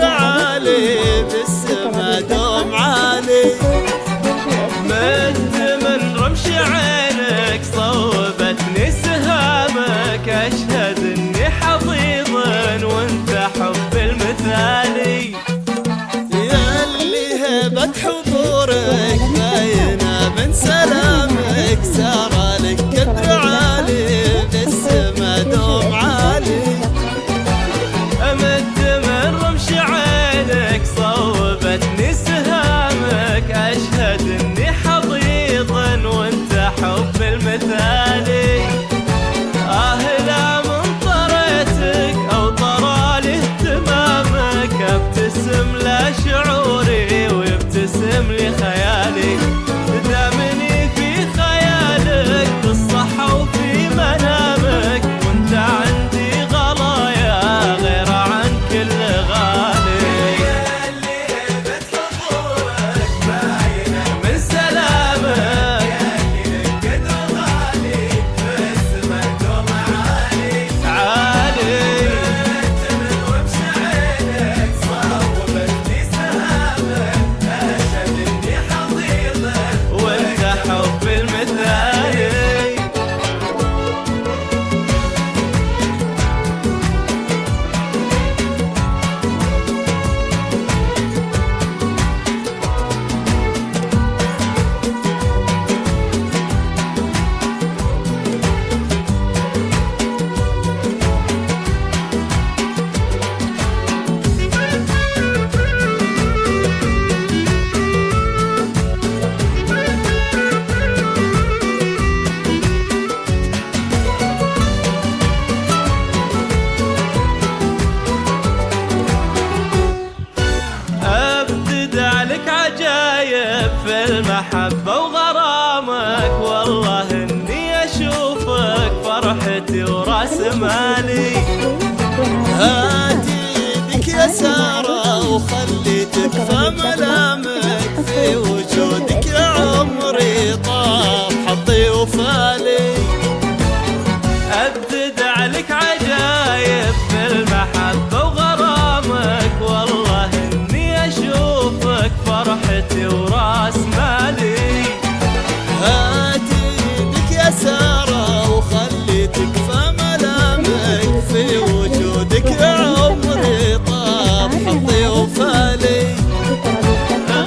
عالي بالسما دوم عالي. مت من رمش عينك صوبتني سهامك، أشهد إني حظيظا وأنت حب المثالي. يا اللي هبة حضورك باينة من سلامك، سار لك قدر عالي بالسما دوم عالي. أمد من رمش عينك صوبتني سهامك، أشهد إني حظيظا وأنت حب المثالي. لا من طريتك أو طرالي اهتمامك، ابتسم لا شعوري ويبتسم لي خيالي. دامني في خيالك بالصحة وفي منامك، وانت عندي غلايا غير عن كل غالي. اللي هبت حضورك باينة من سلامك، يا قدر غالي باسمك دوم عالي عالي. من وبش عينك صوبتني سهامك، أشهد إني حظيظا وانت حب المثالي. لك عجايب في المحبة وغرامك، والله إني أشوفك فرحتي وراس مالي. هاتي يدك يا سارة وخلي تكفى ملامك، في وجودك يا عمري طاب حظي وفالي. أبدد عليك عجايب في المحبة وغرامك، والله إني أشوفك فرحتي وراس مالي. هاتي يدك يا سارة وخلي تكفى ملامك، في وجودك يا عمري طاب حظي وفالي.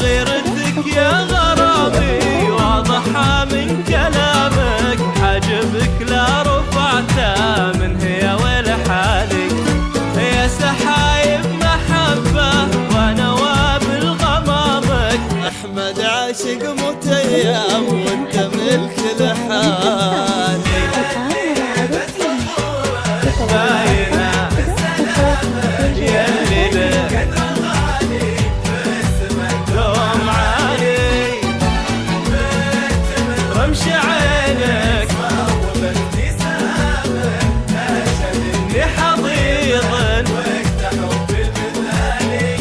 غيرتك يا غرامي واضحة من كلامك، حاجبك لا رفعته من هي ولحالي. يا سحايب محبة ونوابل غمامك، أحمد عاشق متيم وانت ملك لحالي. باينة يلي لك دوم عالي. رمش عينك أشهد إني حظيظا وقت حب المثالي.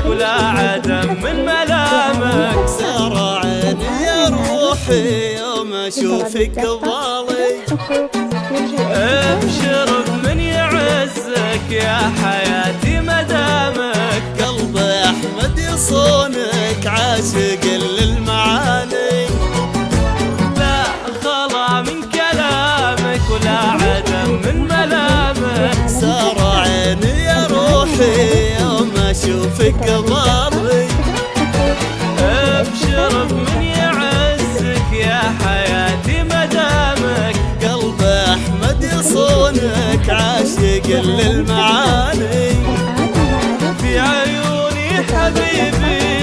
ولا عدم من ملامك، سار عيني يا روحي يوم اشوفك قبالي. ابشر من يعزك يا حياتي مدامك، قلب احمد يصونك عاشق للمعاني. لا خلا من كلامك ولا عدم من ملامك، سار عيني يا روحي يوم اشوفك قبالي. ابشر من يعزك يا حياتي مدامك، قلب احمد يصونك عاشق للمعاني. في عيوني حبيبي